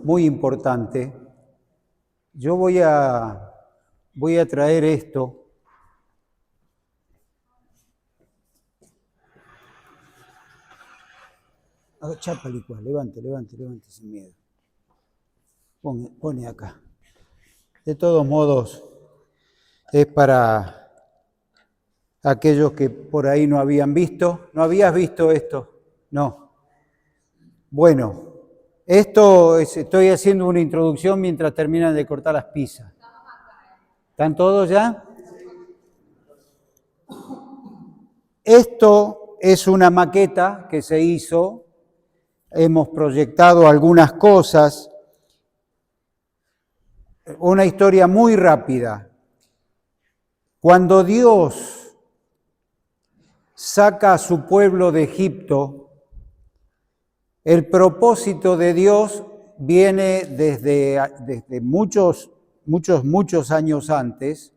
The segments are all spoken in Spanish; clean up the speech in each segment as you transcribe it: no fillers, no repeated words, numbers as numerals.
muy importante. Yo voy a traer esto. Chapalicua, levante sin miedo. Pone acá. De todos modos, es para aquellos que por ahí no habían visto. ¿No habías visto esto? No. Bueno, estoy haciendo una introducción mientras terminan de cortar las pizzas. ¿Están todos ya? Esto es una maqueta que se hizo. Hemos proyectado algunas cosas. Una historia muy rápida. Cuando Dios saca a su pueblo de Egipto, el propósito de Dios viene desde muchos años antes,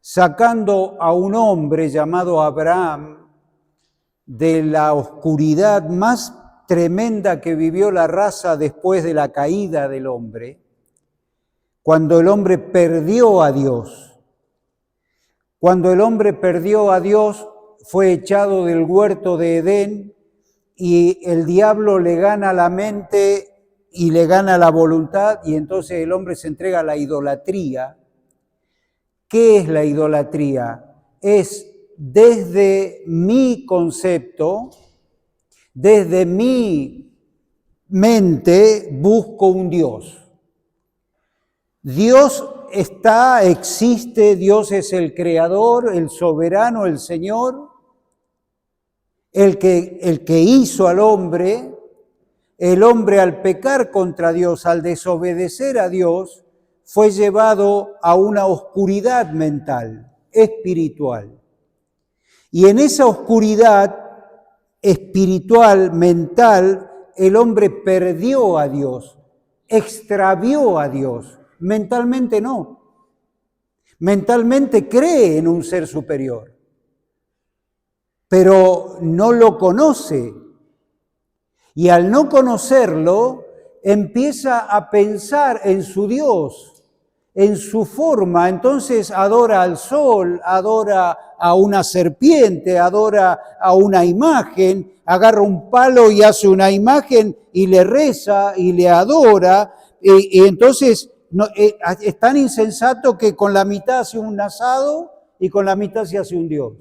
sacando a un hombre llamado Abraham de la oscuridad más tremenda que vivió la raza después de la caída del hombre, cuando el hombre perdió a Dios. Cuando el hombre perdió a Dios, fue echado del huerto de Edén y el diablo le gana la mente y le gana la voluntad, y entonces el hombre se entrega a la idolatría. ¿Qué es la idolatría? Es desde mi concepto, desde mi mente, busco un Dios. Dios existe, Dios es el creador, el soberano, el Señor, el que hizo al hombre. El hombre, al pecar contra Dios, al desobedecer a Dios, fue llevado a una oscuridad mental, espiritual. Y en esa oscuridad espiritual, mental, el hombre perdió a Dios, extravió a Dios. Mentalmente no. Mentalmente cree en un ser superior, pero no lo conoce. Y al no conocerlo, empieza a pensar en su Dios, en su forma. Entonces adora al sol, adora a una serpiente, adora a una imagen, agarra un palo y hace una imagen y le reza y le adora. Y entonces es tan insensato que con la mitad hace un asado y con la mitad se hace un Dios.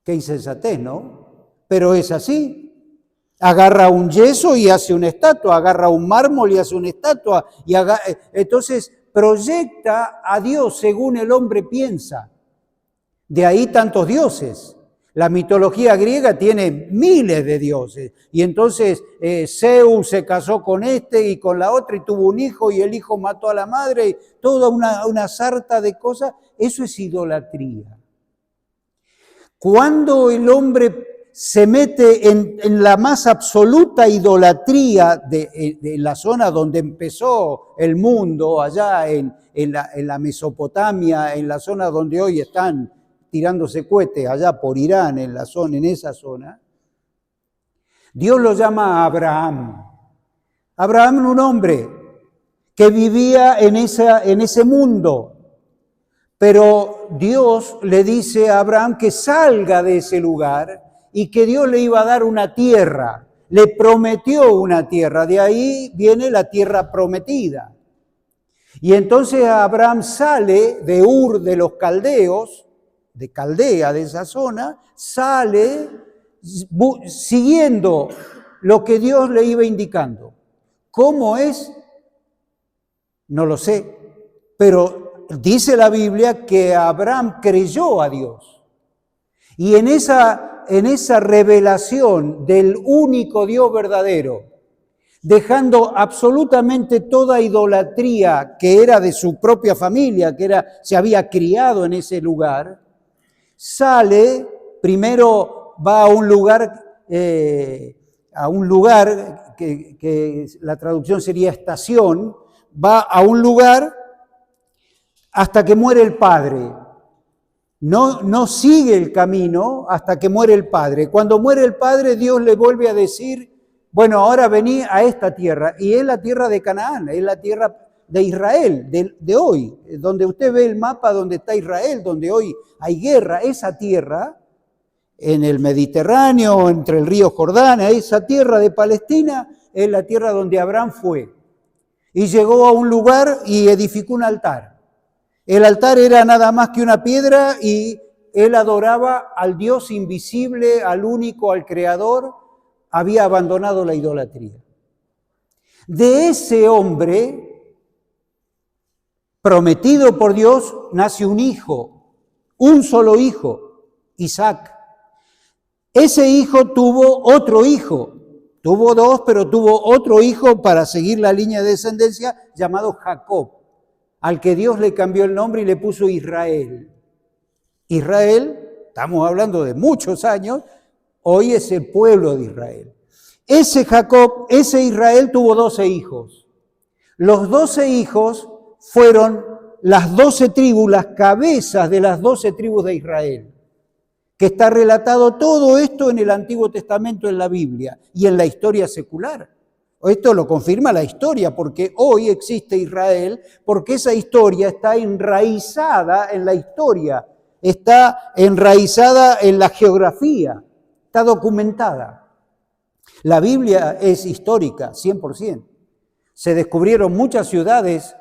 Qué insensatez, ¿no? Pero es así. Agarra un yeso y hace una estatua, agarra un mármol y hace una estatua. Entonces proyecta a Dios según el hombre piensa. De ahí tantos dioses. La mitología griega tiene miles de dioses. Y entonces Zeus se casó con este y con la otra y tuvo un hijo y el hijo mató a la madre. Y toda una sarta de cosas. Eso es idolatría. Cuando el hombre se mete en la más absoluta idolatría de la zona donde empezó el mundo, allá en la Mesopotamia, en la zona donde hoy están tirándose cohetes, allá por Irán, en esa zona, Dios lo llama a Abraham. Abraham era un hombre que vivía en ese mundo, pero Dios le dice a Abraham que salga de ese lugar y que Dios le iba a dar una tierra, le prometió una tierra, de ahí viene la tierra prometida. Y entonces Abraham sale de Ur de los Caldeos, de Caldea, de esa zona, sale siguiendo lo que Dios le iba indicando. ¿Cómo es? No lo sé, pero dice la Biblia que Abraham creyó a Dios. Y en esa revelación del único Dios verdadero, dejando absolutamente toda idolatría que era de su propia familia, se había criado en ese lugar, sale, primero va a un lugar que la traducción sería estación, va a un lugar hasta que muere el padre. No sigue el camino hasta que muere el padre. Cuando muere el padre, Dios le vuelve a decir bueno, ahora vení a esta tierra, y es la tierra de Canaán, es la tierra de Israel, de hoy, donde usted ve el mapa donde está Israel, donde hoy hay guerra, esa tierra, en el Mediterráneo, entre el río Jordán, esa tierra de Palestina, es la tierra donde Abraham fue. Y llegó a un lugar y edificó un altar. El altar era nada más que una piedra y él adoraba al Dios invisible, al único, al Creador. Había abandonado la idolatría. De ese hombre prometido por Dios nace un hijo, un solo hijo, Isaac. Ese hijo tuvo otro hijo, tuvo dos, pero tuvo otro hijo para seguir la línea de descendencia llamado Jacob, al que Dios le cambió el nombre y le puso Israel. Israel, estamos hablando de muchos años, hoy es el pueblo de Israel. Ese Jacob, ese Israel tuvo 12 hijos. Los 12 hijos fueron las 12 tribus, las cabezas de las 12 tribus de Israel, que está relatado todo esto en el Antiguo Testamento, en la Biblia y en la historia secular. Esto lo confirma la historia, porque hoy existe Israel, porque esa historia está enraizada en la historia, está enraizada en la geografía, está documentada. La Biblia es histórica, 100%. Se descubrieron muchas ciudades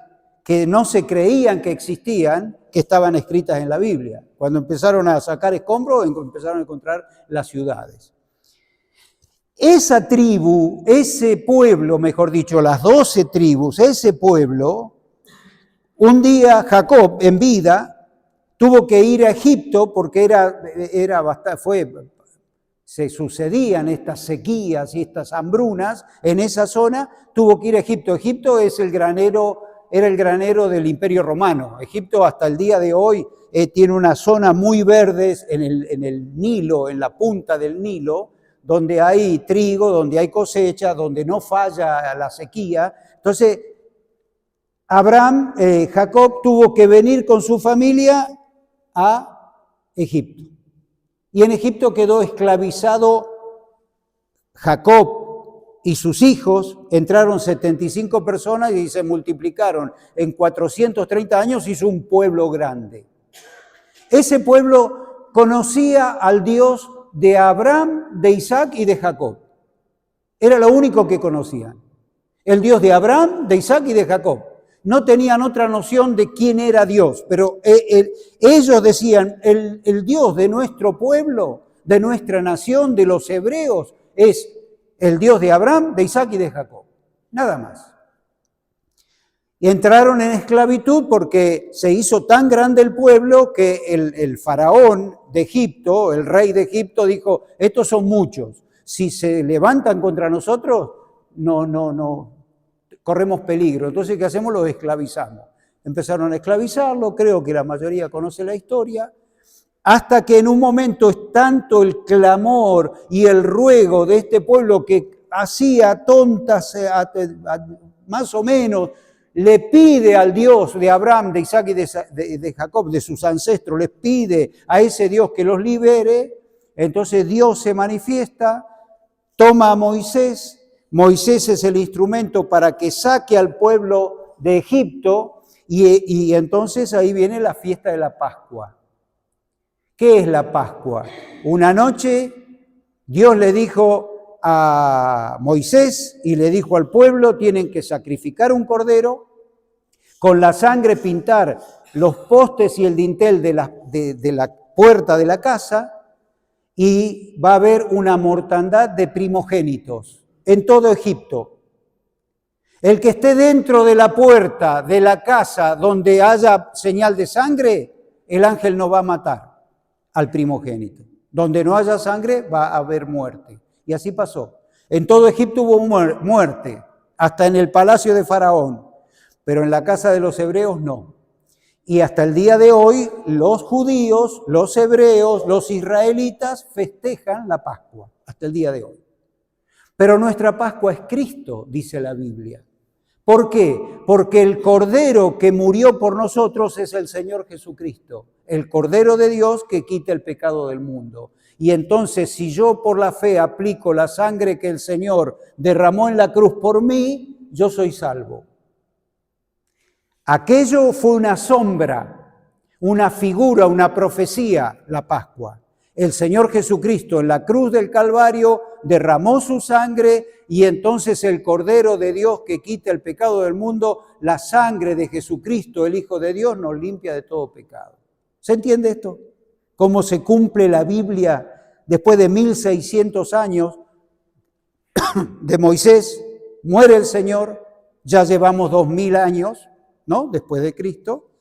que no se creían que existían, que estaban escritas en la Biblia. Cuando empezaron a sacar escombros, empezaron a encontrar las ciudades. Esa tribu, ese pueblo, mejor dicho, las 12 tribus, ese pueblo, un día Jacob, en vida, tuvo que ir a Egipto porque se sucedían estas sequías y estas hambrunas en esa zona, tuvo que ir a Egipto. Egipto es era el granero del Imperio Romano. Egipto hasta el día de hoy tiene una zona muy verde en el Nilo, en la punta del Nilo, donde hay trigo, donde hay cosecha, donde no falla la sequía. Entonces, Jacob tuvo que venir con su familia a Egipto. Y en Egipto quedó esclavizado Jacob y sus hijos, entraron 75 personas y se multiplicaron. En 430 años hizo un pueblo grande. Ese pueblo conocía al Dios de Abraham, de Isaac y de Jacob. Era lo único que conocían. El Dios de Abraham, de Isaac y de Jacob. No tenían otra noción de quién era Dios, pero ellos decían, el Dios de nuestro pueblo, de nuestra nación, de los hebreos, es el Dios de Abraham, de Isaac y de Jacob. Nada más. Y entraron en esclavitud porque se hizo tan grande el pueblo que el faraón de Egipto, el rey de Egipto, dijo, estos son muchos. Si se levantan contra nosotros, no. Corremos peligro. Entonces, ¿qué hacemos? Los esclavizamos. Empezaron a esclavizarlo, creo que la mayoría conoce la historia, hasta que en un momento es tanto el clamor y el ruego de este pueblo que hacía tontas, más o menos, le pide al Dios de Abraham, de Isaac y de Jacob, de sus ancestros, les pide a ese Dios que los libere. Entonces Dios se manifiesta, toma a Moisés. Moisés es el instrumento para que saque al pueblo de Egipto y entonces ahí viene la fiesta de la Pascua. ¿Qué es la Pascua? Una noche Dios le dijo a Moisés y le dijo al pueblo, tienen que sacrificar un cordero, con la sangre pintar los postes y el dintel de la puerta de la casa y va a haber una mortandad de primogénitos en todo Egipto. El que esté dentro de la puerta de la casa donde haya señal de sangre, el ángel no va a matar al primogénito. Donde no haya sangre va a haber muerte. Y así pasó. En todo Egipto hubo muerte, hasta en el palacio de Faraón, pero en la casa de los hebreos no. Y hasta el día de hoy los judíos, los hebreos, los israelitas festejan la Pascua, hasta el día de hoy. Pero nuestra Pascua es Cristo, dice la Biblia. ¿Por qué? Porque el Cordero que murió por nosotros es el Señor Jesucristo, el Cordero de Dios que quita el pecado del mundo. y entonces si yo por la fe aplico la sangre que el Señor derramó en la cruz por mí, yo soy salvo. Aquello fue una sombra, una figura, una profecía, la Pascua. El Señor Jesucristo en la cruz del Calvario derramó su sangre y entonces el Cordero de Dios que quita el pecado del mundo, la sangre de Jesucristo, el Hijo de Dios, nos limpia de todo pecado. ¿Se entiende esto? ¿Cómo se cumple la Biblia después de 1600 años de Moisés? Muere el Señor, ya llevamos 2000 años, ¿no? Después de Cristo.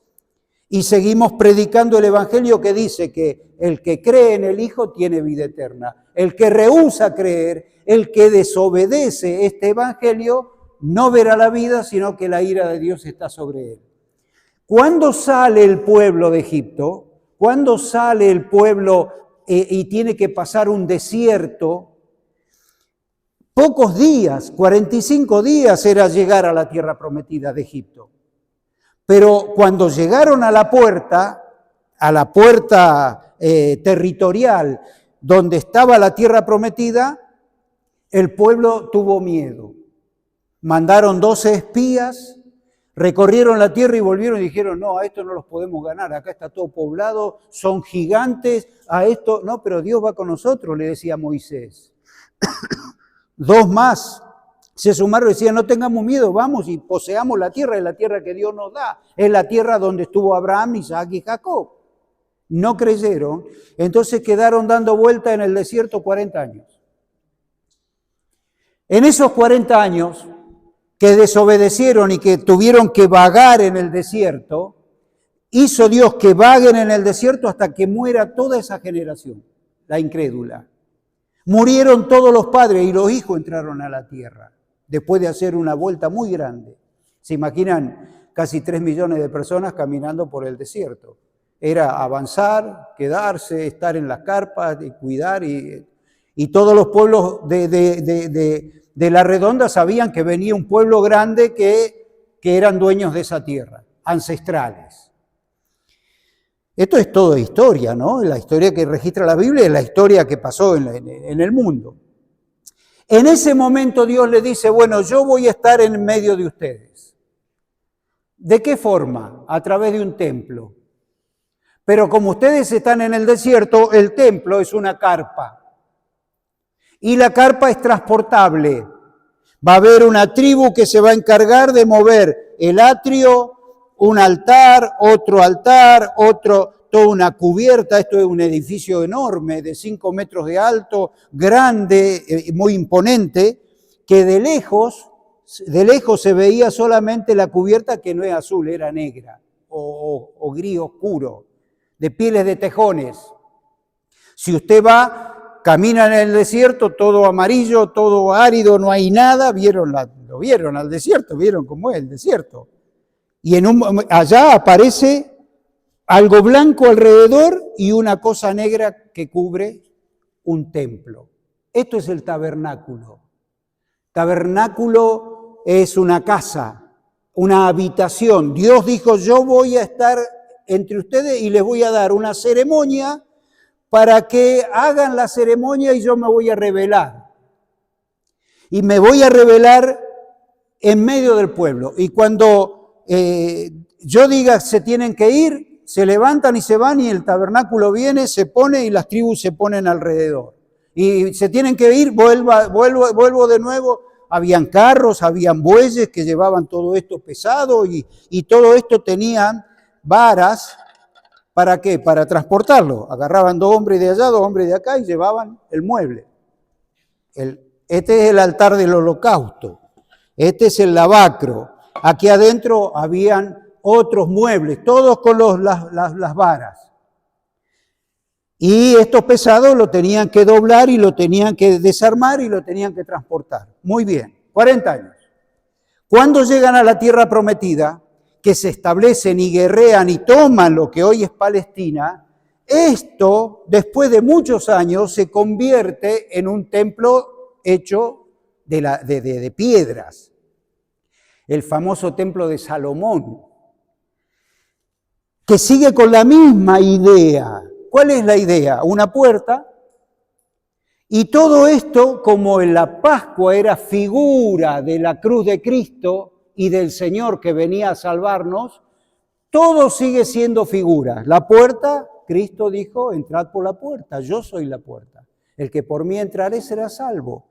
Y seguimos predicando el Evangelio que dice que el que cree en el Hijo tiene vida eterna. El que rehúsa creer, el que desobedece este Evangelio, no verá la vida, sino que la ira de Dios está sobre él. ¿Cuándo sale el pueblo de Egipto? ¿Cuándo sale el pueblo y tiene que pasar un desierto? Pocos días, 45 días era llegar a la tierra prometida de Egipto. Pero cuando llegaron a la puerta territorial donde estaba la tierra prometida, el pueblo tuvo miedo. Mandaron 12 espías, recorrieron la tierra y volvieron y dijeron, no, a esto no los podemos ganar, acá está todo poblado, son gigantes, a esto, no, pero Dios va con nosotros, le decía Moisés. 2 más se sumaron y decían, no tengamos miedo, vamos y poseamos la tierra, es la tierra que Dios nos da, es la tierra donde estuvo Abraham, Isaac y Jacob. No creyeron, entonces quedaron dando vuelta en el desierto 40 años. En esos 40 años que desobedecieron y que tuvieron que vagar en el desierto, hizo Dios que vaguen en el desierto hasta que muera toda esa generación, la incrédula. Murieron todos los padres y los hijos entraron a la tierra, después de hacer una vuelta muy grande. ¿Se imaginan? Casi 3 millones de personas caminando por el desierto. Era avanzar, quedarse, estar en las carpas, y cuidar, y todos los pueblos de la redonda sabían que venía un pueblo grande que eran dueños de esa tierra, ancestrales. Esto es todo historia, ¿no? La historia que registra la Biblia es la historia que pasó en el mundo. En ese momento Dios le dice, bueno, yo voy a estar en medio de ustedes. ¿De qué forma? A través de un templo. Pero como ustedes están en el desierto, el templo es una carpa. Y la carpa es transportable. Va a haber una tribu que se va a encargar de mover el atrio, un altar, toda una cubierta. Esto es un edificio enorme de 5 metros de alto, grande, muy imponente, que de lejos se veía solamente la cubierta, que no es azul, era negra o gris oscuro, de pieles de tejones. Si usted va, camina en el desierto, todo amarillo, todo árido, no hay nada, lo vieron al desierto, vieron cómo es el desierto. Y allá aparece algo blanco alrededor y una cosa negra que cubre un templo. Esto es el tabernáculo. Tabernáculo es una casa, una habitación. Dios dijo, yo voy a estar entre ustedes y les voy a dar una ceremonia para que hagan la ceremonia y yo me voy a revelar. Y me voy a revelar en medio del pueblo. Y cuando yo diga se tienen que ir, se levantan y se van y el tabernáculo viene, se pone y las tribus se ponen alrededor. Y se tienen que ir, vuelvo de nuevo. Habían carros, habían bueyes que llevaban todo esto pesado y todo esto tenían varas. ¿Para qué? Para transportarlo. Agarraban 2 hombres de allá, 2 hombres de acá y llevaban el mueble. Este es el altar del holocausto. Este es el lavacro. Aquí adentro habían otros muebles, todos con las varas. Y estos pesados lo tenían que doblar y lo tenían que desarmar y lo tenían que transportar. Muy bien, 40 años. Cuando llegan a la tierra prometida, que se establecen y guerrean y toman lo que hoy es Palestina, esto, después de muchos años, se convierte en un templo hecho de piedras. El famoso templo de Salomón, que sigue con la misma idea. ¿Cuál es la idea? Una puerta Y todo esto, como en la Pascua era figura de la cruz de Cristo y del Señor que venía a salvarnos, todo sigue siendo figura. La puerta, Cristo dijo, entrad por la puerta, yo soy la puerta. El que por mí entrare será salvo.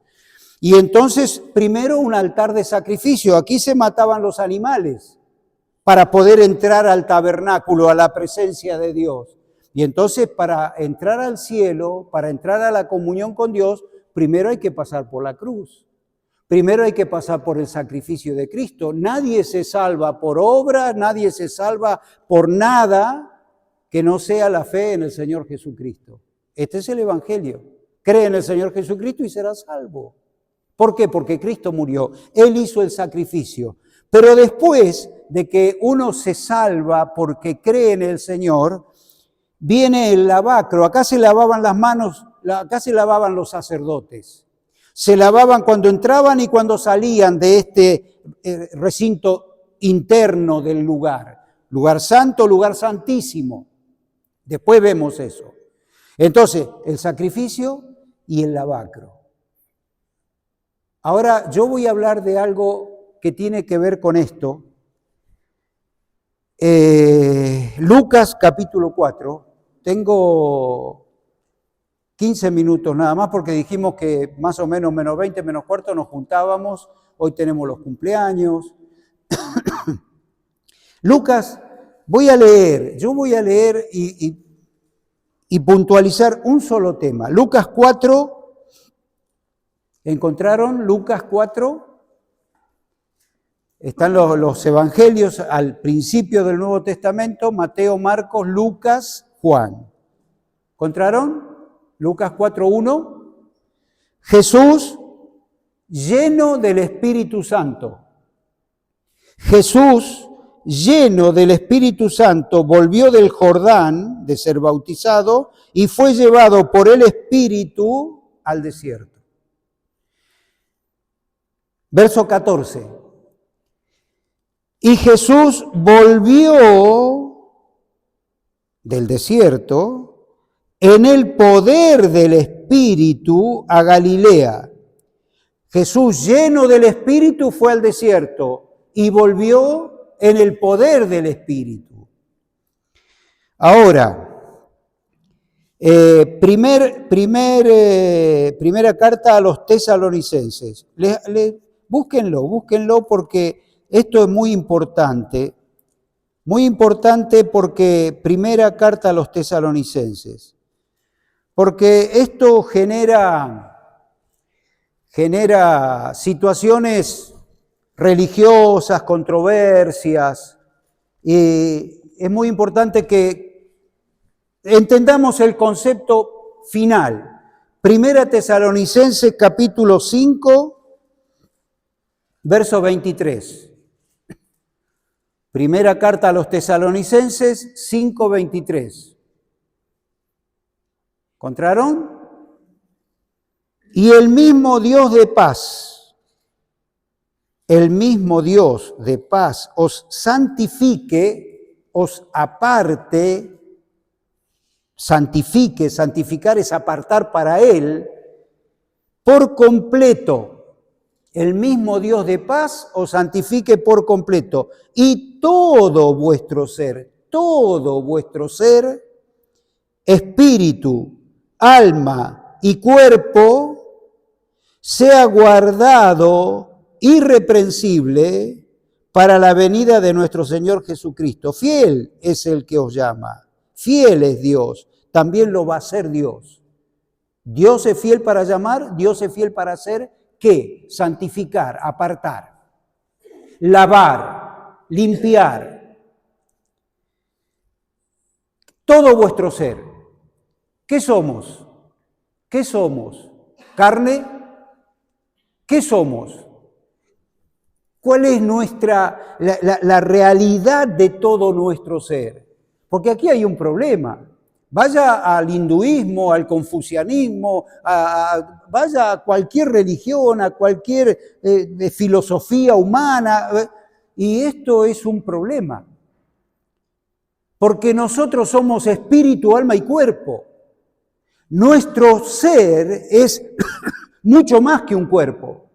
Y entonces, primero un altar de sacrificio. Aquí se mataban los animales para poder entrar al tabernáculo, a la presencia de Dios. Y entonces, para entrar al cielo, para entrar a la comunión con Dios, primero hay que pasar por la cruz. Primero hay que pasar por el sacrificio de Cristo. Nadie se salva por obra, nadie se salva por nada que no sea la fe en el Señor Jesucristo. Este es el Evangelio. Cree en el Señor Jesucristo y serás salvo. ¿Por qué? Porque Cristo murió. Él hizo el sacrificio. Pero después de que uno se salva porque cree en el Señor, viene el lavacro. Acá se lavaban las manos, acá se lavaban los sacerdotes. Se lavaban cuando entraban y cuando salían de este recinto interno del lugar. Lugar santo, lugar santísimo. Después vemos eso. Entonces, el sacrificio y el lavacro. Ahora, yo voy a hablar de algo que tiene que ver con esto. Lucas capítulo 4. Tengo 15 minutos nada más porque dijimos que más o menos menos 20, menos cuarto nos juntábamos. Hoy tenemos los cumpleaños. Lucas, yo voy a leer y puntualizar un solo tema. Lucas 4. ¿Encontraron Lucas 4? Están los evangelios al principio del Nuevo Testamento, Mateo, Marcos, Lucas, Juan. ¿Encontraron? Lucas 4:1. Jesús lleno del Espíritu Santo. Jesús lleno del Espíritu Santo volvió del Jordán de ser bautizado y fue llevado por el Espíritu al desierto. Verso 14. Y Jesús volvió del desierto en el poder del Espíritu a Galilea. Jesús lleno del Espíritu fue al desierto y volvió en el poder del Espíritu. Ahora, primera carta a los tesalonicenses. Búsquenlo porque esto es muy importante porque primera carta a los tesalonicenses, porque esto genera situaciones religiosas, controversias, y es muy importante que entendamos el concepto final. Primera Tesalonicenses capítulo 5, verso 23. Primera carta a los Tesalonicenses 5:23. ¿Encontraron? Y el mismo Dios de paz os santifique, os aparte, santificar es apartar para Él, por completo. El mismo Dios de paz os santifique por completo. Y todo vuestro ser, espíritu, alma y cuerpo, sea guardado irreprensible para la venida de nuestro Señor Jesucristo. Fiel es el que os llama, fiel es Dios, también lo va a ser Dios. Dios es fiel para llamar, Dios es fiel para hacer, ¿qué? Santificar, apartar, lavar, limpiar. Todo vuestro ser. ¿Qué somos? ¿Qué somos? ¿Carne? ¿Qué somos? ¿Cuál es la realidad de todo nuestro ser? Porque aquí hay un problema. Vaya al hinduismo, al confucianismo, vaya a cualquier religión, a cualquier filosofía humana, y esto es un problema. Porque nosotros somos espíritu, alma y cuerpo. Nuestro ser es mucho más que un cuerpo.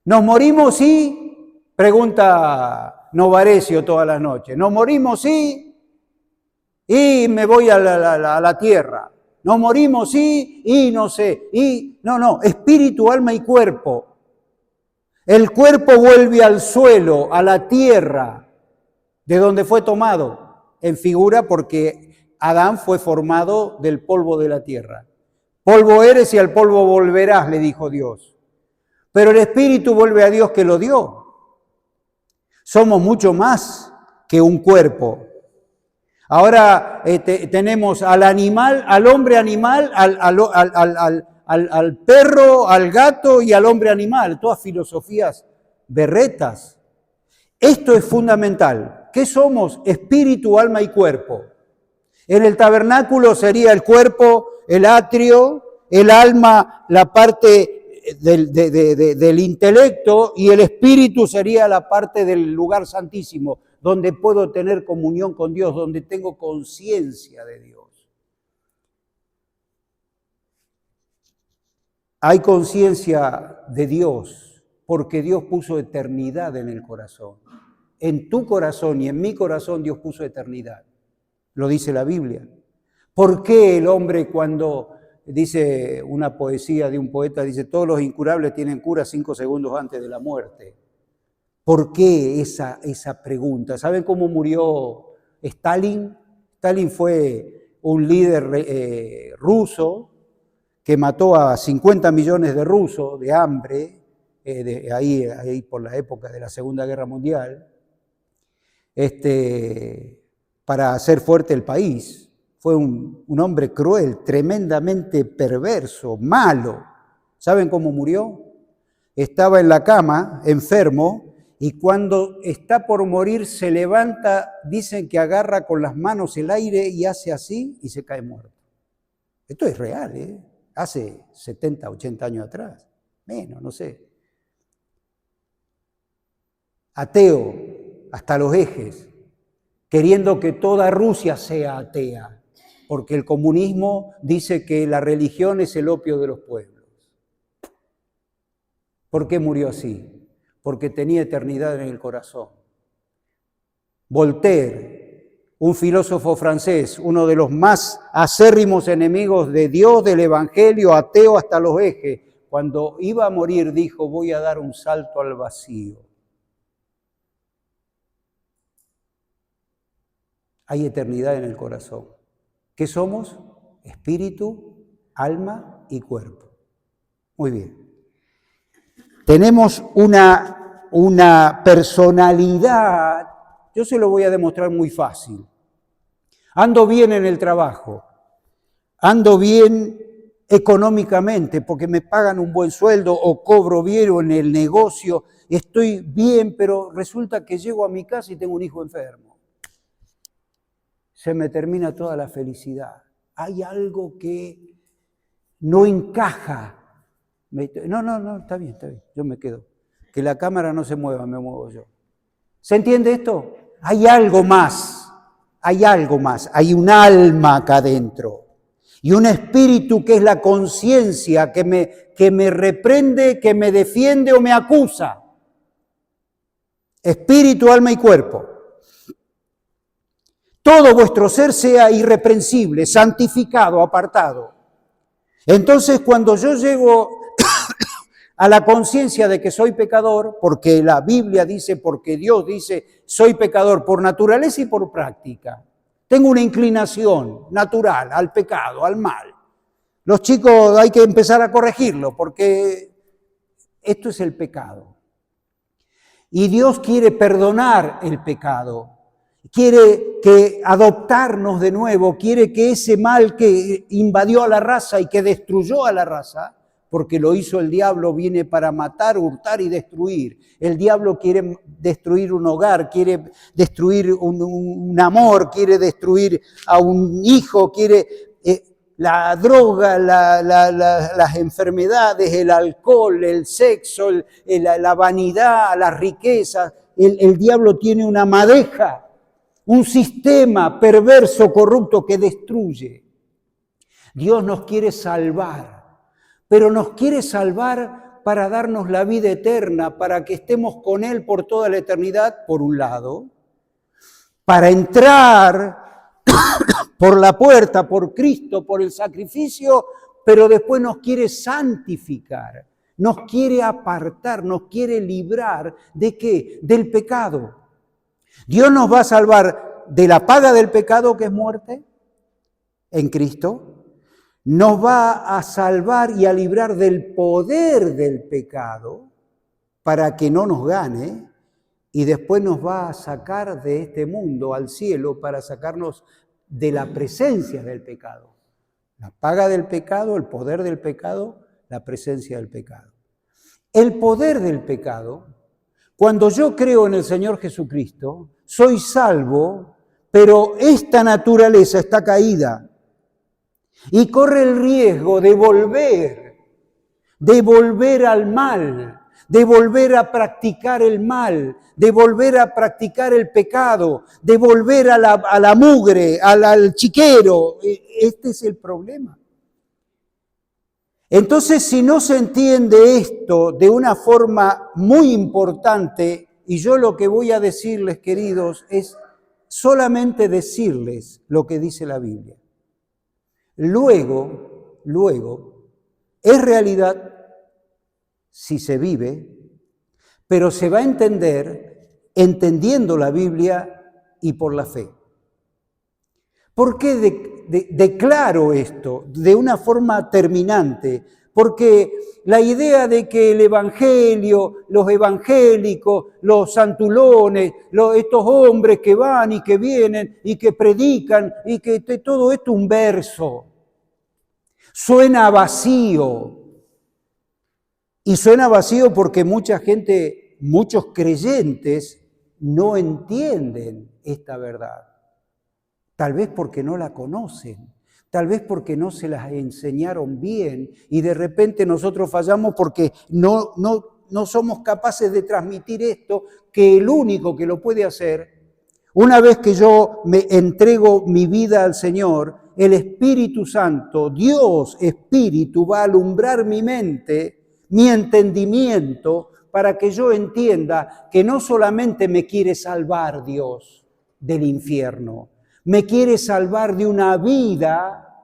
Nos morimos y, pregunta Novarecio todas las noches, nos morimos y me voy a la tierra. Nos morimos y no sé, no, espíritu, alma y cuerpo. El cuerpo vuelve al suelo, a la tierra, de donde fue tomado, en figura porque Adán fue formado del polvo de la tierra. Polvo eres y al polvo volverás, le dijo Dios. Pero el espíritu vuelve a Dios que lo dio. Somos mucho más que un cuerpo. Ahora tenemos al animal, al hombre animal, al perro, al gato y al hombre animal, todas filosofías berretas. Esto es fundamental. ¿Qué somos? Espíritu, alma y cuerpo. En el tabernáculo sería el cuerpo, el atrio, el alma, la parte del intelecto, y el espíritu sería la parte del lugar santísimo, donde puedo tener comunión con Dios, donde tengo conciencia de Dios. Hay conciencia de Dios porque Dios puso eternidad en el corazón. En tu corazón y en mi corazón Dios puso eternidad. Lo dice la Biblia. ¿Por qué el hombre, cuando dice una poesía de un poeta, dice todos los incurables tienen cura 5 segundos antes de la muerte? ¿Por qué esa pregunta? ¿Saben cómo murió Stalin? Stalin fue un líder ruso que mató a 50 millones de rusos de hambre, ahí por la época de la Segunda Guerra Mundial, para hacer fuerte el país. Fue un hombre cruel, tremendamente perverso, malo. ¿Saben cómo murió? Estaba en la cama, enfermo, y cuando está por morir se levanta, dicen que agarra con las manos el aire y hace así y se cae muerto. Esto es real, ¿eh? Hace 70, 80 años atrás, menos, no sé. Ateo, hasta los ejes, queriendo que toda Rusia sea atea, porque el comunismo dice que la religión es el opio de los pueblos. ¿Por qué murió así? Porque tenía eternidad en el corazón. Voltaire, un filósofo francés, uno de los más acérrimos enemigos de Dios, del Evangelio, ateo hasta los ejes, cuando iba a morir dijo, voy a dar un salto al vacío. Hay eternidad en el corazón. ¿Qué somos? Espíritu, alma y cuerpo. Muy bien. Tenemos una personalidad, yo se lo voy a demostrar muy fácil. Ando bien en el trabajo, ando bien económicamente porque me pagan un buen sueldo o cobro bien o en el negocio, estoy bien, pero resulta que llego a mi casa y tengo un hijo enfermo. Se me termina toda la felicidad. Hay algo que no encaja. No, está bien, yo me quedo. Que la cámara no se mueva, me muevo yo. ¿Se entiende esto? Hay algo más, hay un alma acá adentro. Y un espíritu que es la conciencia, que me reprende, que me defiende o me acusa. Espíritu, alma y cuerpo. Todo vuestro ser sea irreprensible, santificado, apartado. Entonces, cuando yo llego a la conciencia de que soy pecador, porque la Biblia dice, porque Dios dice, soy pecador por naturaleza y por práctica. Tengo una inclinación natural al pecado, al mal. Los chicos hay que empezar a corregirlo, porque esto es el pecado. Y Dios quiere perdonar el pecado. Quiere que adoptarnos de nuevo, quiere que ese mal que invadió a la raza y que destruyó a la raza, porque lo hizo el diablo, viene para matar, hurtar y destruir. El diablo quiere destruir un hogar, quiere destruir un amor, quiere destruir a un hijo, quiere la droga, las enfermedades, el alcohol, el sexo, la vanidad, las riquezas. El diablo tiene una madeja, un sistema perverso, corrupto que destruye. Dios nos quiere salvar, pero nos quiere salvar para darnos la vida eterna, para que estemos con Él por toda la eternidad, por un lado, para entrar por la puerta, por Cristo, por el sacrificio, pero después nos quiere santificar, nos quiere apartar, nos quiere librar ¿de qué? Del pecado. Dios nos va a salvar de la paga del pecado, que es muerte, en Cristo. Nos va a salvar y a librar del poder del pecado para que no nos gane, y después nos va a sacar de este mundo al cielo para sacarnos de la presencia del pecado. La paga del pecado, el poder del pecado, la presencia del pecado. El poder del pecado, cuando yo creo en el Señor Jesucristo, soy salvo, pero esta naturaleza está caída y corre el riesgo de volver al mal, de volver a practicar el mal, de volver a practicar el pecado, de volver a la mugre, al chiquero. Este es el problema. Entonces, si no se entiende esto de una forma muy importante, y yo lo que voy a decirles, queridos, es solamente decirles lo que dice la Biblia. Luego, es realidad si se vive, pero se va a entender entendiendo la Biblia y por la fe. ¿Por qué declaro esto de una forma terminante? Porque la idea de que el evangelio, los evangélicos, los santulones, estos hombres que van y que vienen y que predican y que todo esto es un verso, suena vacío. Y suena vacío porque mucha gente, muchos creyentes no entienden esta verdad. Tal vez porque no la conocen, tal vez porque no se las enseñaron bien y de repente nosotros fallamos porque no somos capaces de transmitir esto, que el único que lo puede hacer, una vez que yo me entrego mi vida al Señor, el Espíritu Santo, Dios Espíritu, va a alumbrar mi mente, mi entendimiento, para que yo entienda que no solamente me quiere salvar Dios del infierno, me quiere salvar de una vida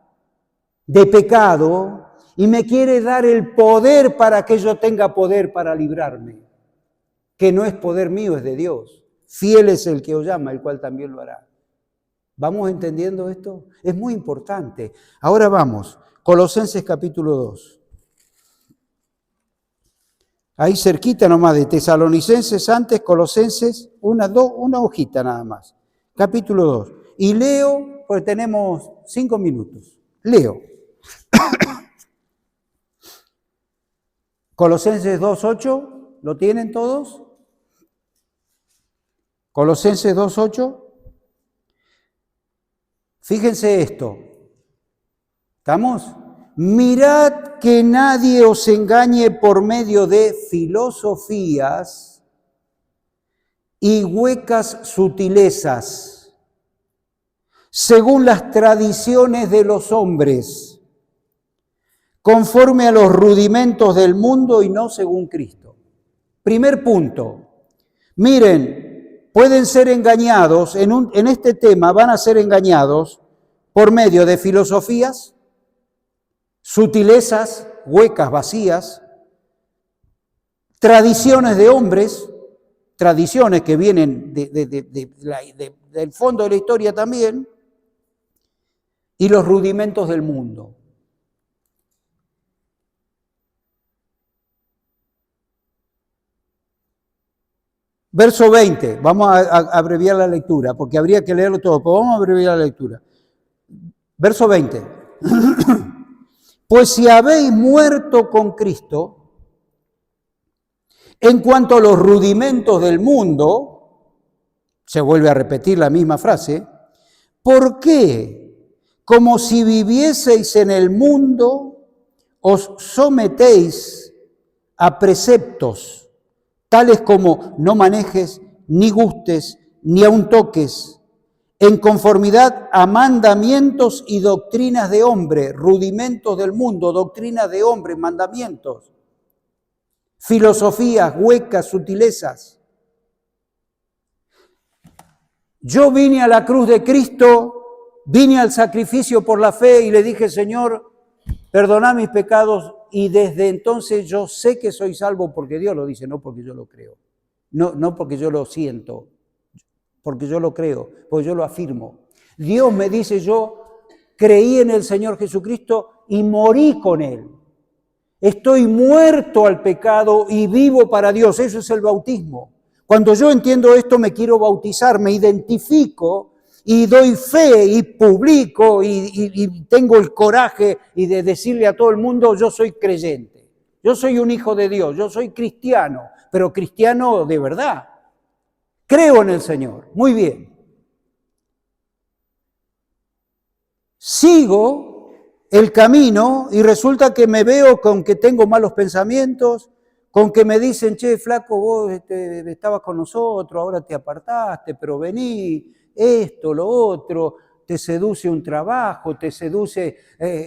de pecado y me quiere dar el poder para que yo tenga poder para librarme, que no es poder mío, es de Dios. Fiel es el que os llama, el cual también lo hará. ¿Vamos entendiendo esto? Es muy importante. Ahora vamos, Colosenses capítulo 2. Ahí cerquita nomás de Tesalonicenses, antes Colosenses, una hojita nada más. Capítulo 2. Y leo, pues tenemos 5 minutos. Leo. Colosenses 2:8, ¿lo tienen todos? Colosenses 2:8. Fíjense esto. ¿Estamos? Mirad que nadie os engañe por medio de filosofías y huecas sutilezas, según las tradiciones de los hombres, conforme a los rudimentos del mundo y no según Cristo. Primer punto. Miren, pueden ser engañados, en este tema van a ser engañados por medio de filosofías, sutilezas, huecas, vacías, tradiciones de hombres, tradiciones que vienen del fondo de la historia también, y los rudimentos del mundo. Verso 20, vamos a abreviar la lectura, porque habría que leerlo todo, pero vamos a abreviar la lectura. Verso 20. Pues si habéis muerto con Cristo, en cuanto a los rudimentos del mundo, se vuelve a repetir la misma frase, ¿por qué, como si vivieseis en el mundo, os sometéis a preceptos tales como no manejes, ni gustes, ni aun toques, en conformidad a mandamientos y doctrinas de hombre, rudimentos del mundo, doctrinas de hombre, mandamientos, filosofías huecas, sutilezas. Yo vine a la cruz de Cristo, vine al sacrificio por la fe y le dije, Señor, perdona mis pecados, y desde entonces yo sé que soy salvo porque Dios lo dice, no porque yo lo creo, no porque yo lo siento, porque yo lo creo, porque yo lo afirmo. Dios me dice, yo creí en el Señor Jesucristo y morí con Él. Estoy muerto al pecado y vivo para Dios. Eso es el bautismo. Cuando yo entiendo esto, me quiero bautizar, me identifico y doy fe y publico y tengo el coraje y de decirle a todo el mundo, yo soy creyente, yo soy un hijo de Dios, yo soy cristiano, pero cristiano de verdad. Creo en el Señor. Muy bien. Sigo el camino y resulta que me veo con que tengo malos pensamientos, con que me dicen, che, flaco, vos estabas con nosotros, ahora te apartaste, pero vení, esto, lo otro, te seduce un trabajo, te seduce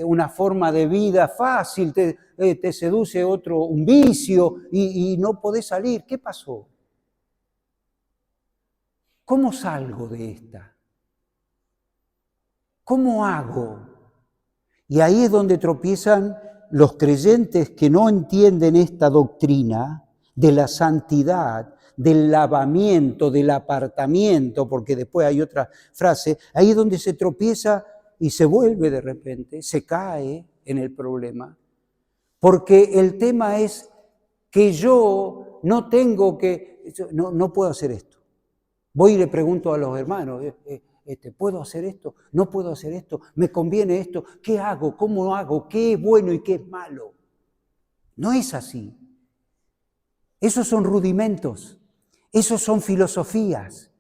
una forma de vida fácil, te seduce un vicio y no podés salir. ¿Qué pasó? ¿Cómo salgo de esta? ¿Cómo hago? Y ahí es donde tropiezan los creyentes que no entienden esta doctrina de la santidad, del lavamiento, del apartamiento, porque después hay otra frase, ahí es donde se tropieza y se vuelve de repente, se cae en el problema. Porque el tema es que yo no tengo que, no puedo hacer esto. Voy y le pregunto a los hermanos, ¿puedo hacer esto? ¿No puedo hacer esto? ¿Me conviene esto? ¿Qué hago? ¿Cómo hago? ¿Qué es bueno y qué es malo? No es así. Esos son rudimentos, esos son filosofías.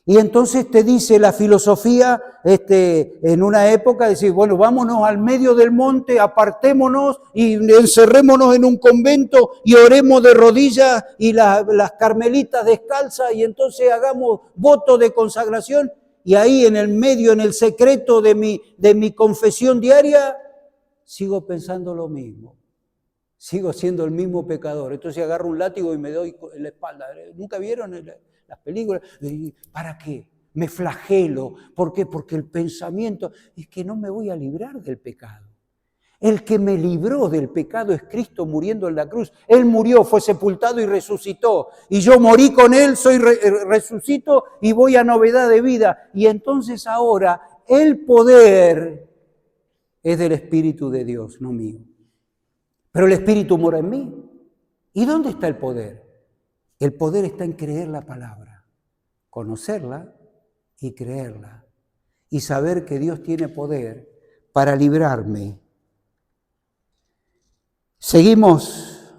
Y entonces te dice la filosofía, en una época, decir, bueno, vámonos al medio del monte, apartémonos y encerrémonos en un convento y oremos de rodillas y las carmelitas descalzas y entonces hagamos voto de consagración y ahí en el medio, en el secreto de mi confesión diaria, sigo pensando lo mismo. Sigo siendo el mismo pecador. Entonces agarro un látigo y me doy en la espalda. ¿Nunca vieron las películas? ¿Para qué? Me flagelo. ¿Por qué? Porque el pensamiento es que no me voy a librar del pecado. El que me libró del pecado es Cristo muriendo en la cruz. Él murió, fue sepultado y resucitó. Y yo morí con Él, resucito y voy a novedad de vida. Y entonces ahora el poder es del Espíritu de Dios, no mío. Pero el Espíritu mora en mí. ¿Y dónde está el poder? El poder está en creer la palabra, conocerla y creerla. Y saber que Dios tiene poder para librarme. Seguimos.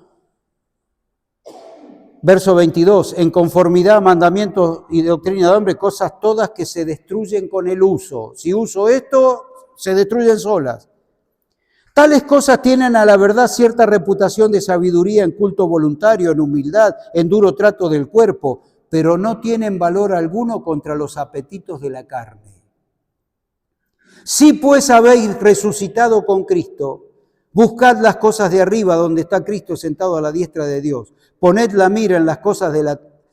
Verso 22. En conformidad a mandamientos y doctrina de hombre, cosas todas que se destruyen con el uso. Si uso esto, se destruyen solas. Tales cosas tienen a la verdad cierta reputación de sabiduría en culto voluntario, en humildad, en duro trato del cuerpo, pero no tienen valor alguno contra los apetitos de la carne. Si pues habéis resucitado con Cristo, buscad las cosas de arriba, donde está Cristo sentado a la diestra de Dios. Poned la mira en las cosas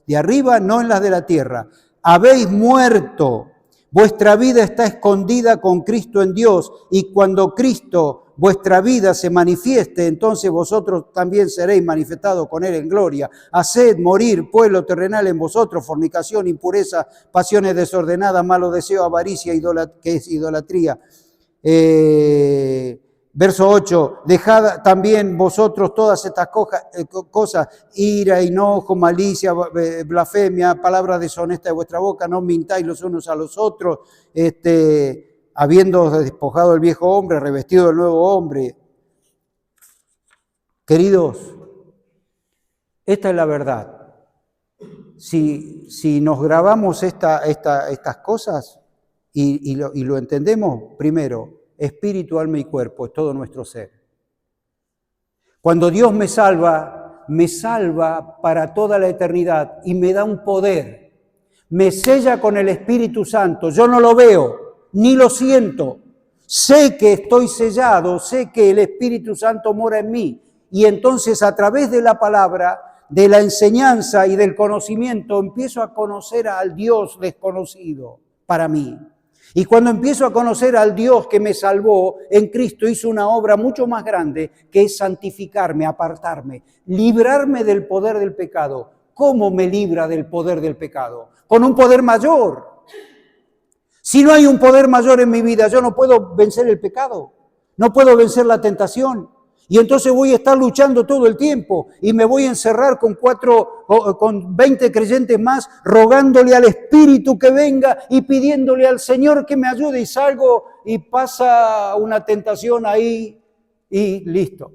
de arriba, no en las de la tierra. Habéis muerto. Vuestra vida está escondida con Cristo en Dios, y cuando Cristo, vuestra vida, se manifieste, entonces vosotros también seréis manifestados con Él en gloria. Haced morir pueblo terrenal en vosotros, fornicación, impureza, pasiones desordenadas, malo deseo, avaricia, que es idolatría. Verso 8, dejad también vosotros todas estas cosas, ira, enojo, malicia, blasfemia, palabras deshonestas de vuestra boca, no mintáis los unos a los otros, habiendo despojado el viejo hombre, revestido del nuevo hombre. Queridos, esta es la verdad. Si nos grabamos estas cosas y lo entendemos, primero, espíritu, alma y cuerpo, es todo nuestro ser. Cuando Dios me salva para toda la eternidad y me da un poder me sella con el Espíritu Santo. Yo no lo veo, ni lo siento. Sé que estoy sellado, sé que el Espíritu Santo mora en mí. Y entonces a través de la palabra, de la enseñanza y del conocimiento, empiezo a conocer al Dios desconocido para mí. Y cuando empiezo a conocer al Dios que me salvó, en Cristo hizo una obra mucho más grande, que es santificarme, apartarme, librarme del poder del pecado. ¿Cómo me libra del poder del pecado? Con un poder mayor. Si no hay un poder mayor en mi vida, yo no puedo vencer el pecado, no puedo vencer la tentación. Y entonces voy a estar luchando todo el tiempo y me voy a encerrar con 20 creyentes más, rogándole al Espíritu que venga y pidiéndole al Señor que me ayude, y salgo y pasa una tentación ahí y listo.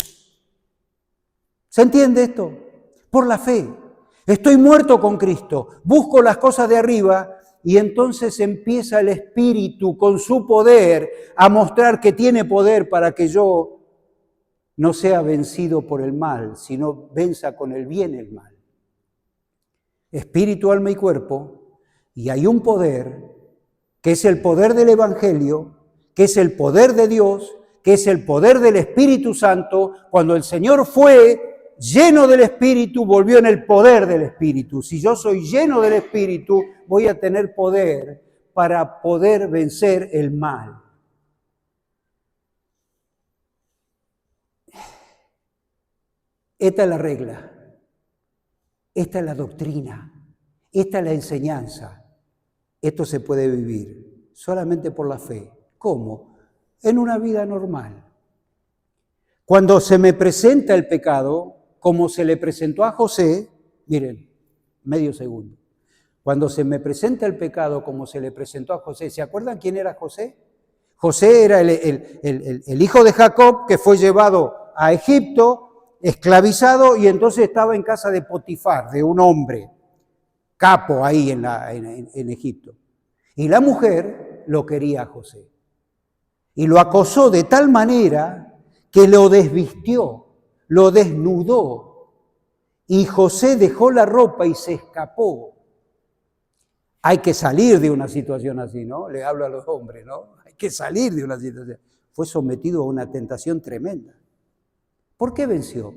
¿Se entiende esto? Por la fe. Estoy muerto con Cristo, busco las cosas de arriba y entonces empieza el Espíritu con su poder a mostrar que tiene poder para que yo no sea vencido por el mal, sino venza con el bien el mal. Espíritu, alma y cuerpo, y hay un poder que es el poder del Evangelio, que es el poder de Dios, que es el poder del Espíritu Santo. Cuando el Señor fue lleno del Espíritu, volvió en el poder del Espíritu. Si yo soy lleno del Espíritu, voy a tener poder para poder vencer el mal. Esta es la regla, esta es la doctrina, esta es la enseñanza. Esto se puede vivir solamente por la fe. ¿Cómo? En una vida normal. Cuando se me presenta el pecado, como se le presentó a José, miren, medio segundo. Cuando se me presenta el pecado como se le presentó a José, ¿se acuerdan quién era José? José era el hijo de Jacob que fue llevado a Egipto, esclavizado, y entonces estaba en casa de Potifar, de un hombre capo ahí en Egipto. Y la mujer lo quería a José. Y lo acosó de tal manera que lo desvistió, lo desnudó. Y José dejó la ropa y se escapó. Hay que salir de una situación así, ¿no? Le hablo a los hombres, ¿no? Hay que salir de una situación. Fue sometido a una tentación tremenda. ¿Por qué venció?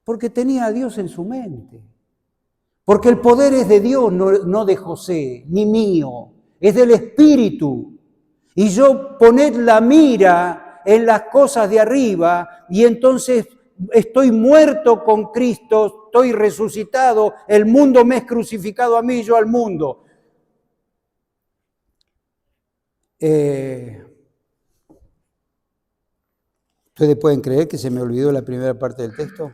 Porque tenía a Dios en su mente. Porque el poder es de Dios, no de José, ni mío. Es del Espíritu. Y yo poned la mira en las cosas de arriba y entonces estoy muerto con Cristo, estoy resucitado, el mundo me es crucificado a mí, yo al mundo. ¿Ustedes pueden creer que se me olvidó la primera parte del texto?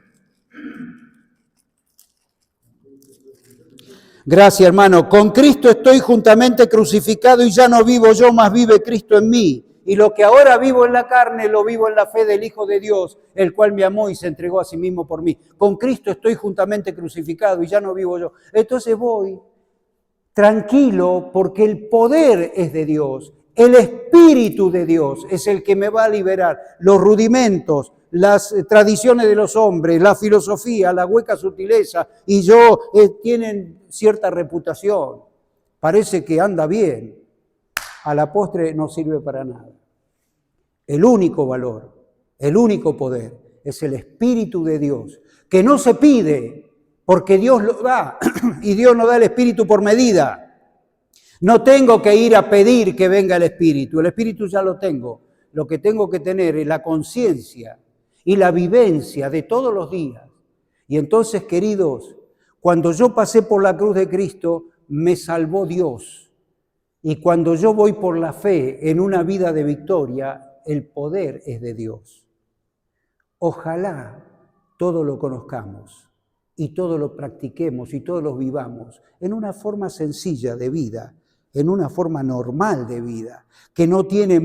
Gracias, hermano. Con Cristo estoy juntamente crucificado y ya no vivo yo, mas vive Cristo en mí. Y lo que ahora vivo en la carne, lo vivo en la fe del Hijo de Dios, el cual me amó y se entregó a sí mismo por mí. Con Cristo estoy juntamente crucificado y ya no vivo yo. Entonces voy tranquilo porque el poder es de Dios. El Espíritu de Dios es el que me va a liberar. Los rudimentos, las tradiciones de los hombres, la filosofía, la hueca sutileza, y tienen cierta reputación. Parece que anda bien. A la postre no sirve para nada. El único valor, el único poder es el Espíritu de Dios, que no se pide porque Dios lo da, y Dios no da el Espíritu por medida. No tengo que ir a pedir que venga el Espíritu ya lo tengo. Lo que tengo que tener es la conciencia y la vivencia de todos los días. Y entonces, queridos, cuando yo pasé por la cruz de Cristo, me salvó Dios. Y cuando yo voy por la fe en una vida de victoria, el poder es de Dios. Ojalá todo lo conozcamos y todo lo practiquemos y todos lo vivamos en una forma sencilla de vida, en una forma normal de vida, que no tiene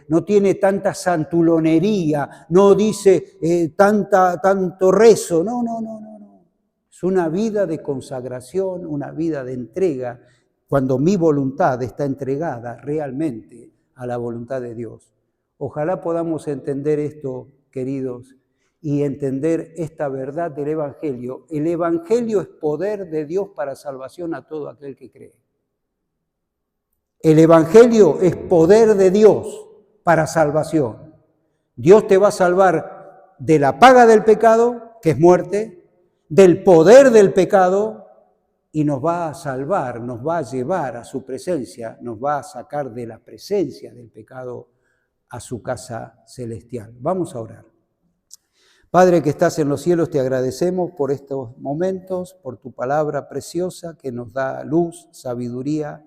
no tiene tanta santulonería, no dice tanto rezo, no. Es una vida de consagración, una vida de entrega, cuando mi voluntad está entregada realmente a la voluntad de Dios. Ojalá podamos entender esto, queridos, y entender esta verdad del Evangelio. El Evangelio es poder de Dios para salvación a todo aquel que cree. El Evangelio es poder de Dios para salvación. Dios te va a salvar de la paga del pecado, que es muerte, del poder del pecado, y nos va a salvar, nos va a llevar a su presencia, nos va a sacar de la presencia del pecado a su casa celestial. Vamos a orar. Padre que estás en los cielos, te agradecemos por estos momentos, por tu palabra preciosa que nos da luz, sabiduría,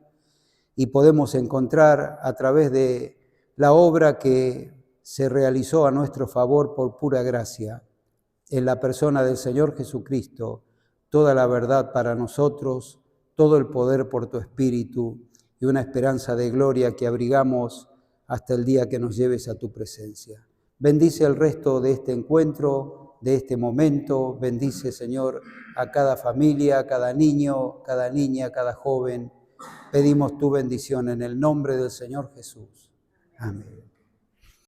y podemos encontrar a través de la obra que se realizó a nuestro favor por pura gracia, en la persona del Señor Jesucristo, toda la verdad para nosotros, todo el poder por tu Espíritu y una esperanza de gloria que abrigamos hasta el día que nos lleves a tu presencia. Bendice el resto de este encuentro, de este momento. Bendice, Señor, a cada familia, a cada niño, cada niña, cada joven. Pedimos tu bendición en el nombre del Señor Jesús. Amén.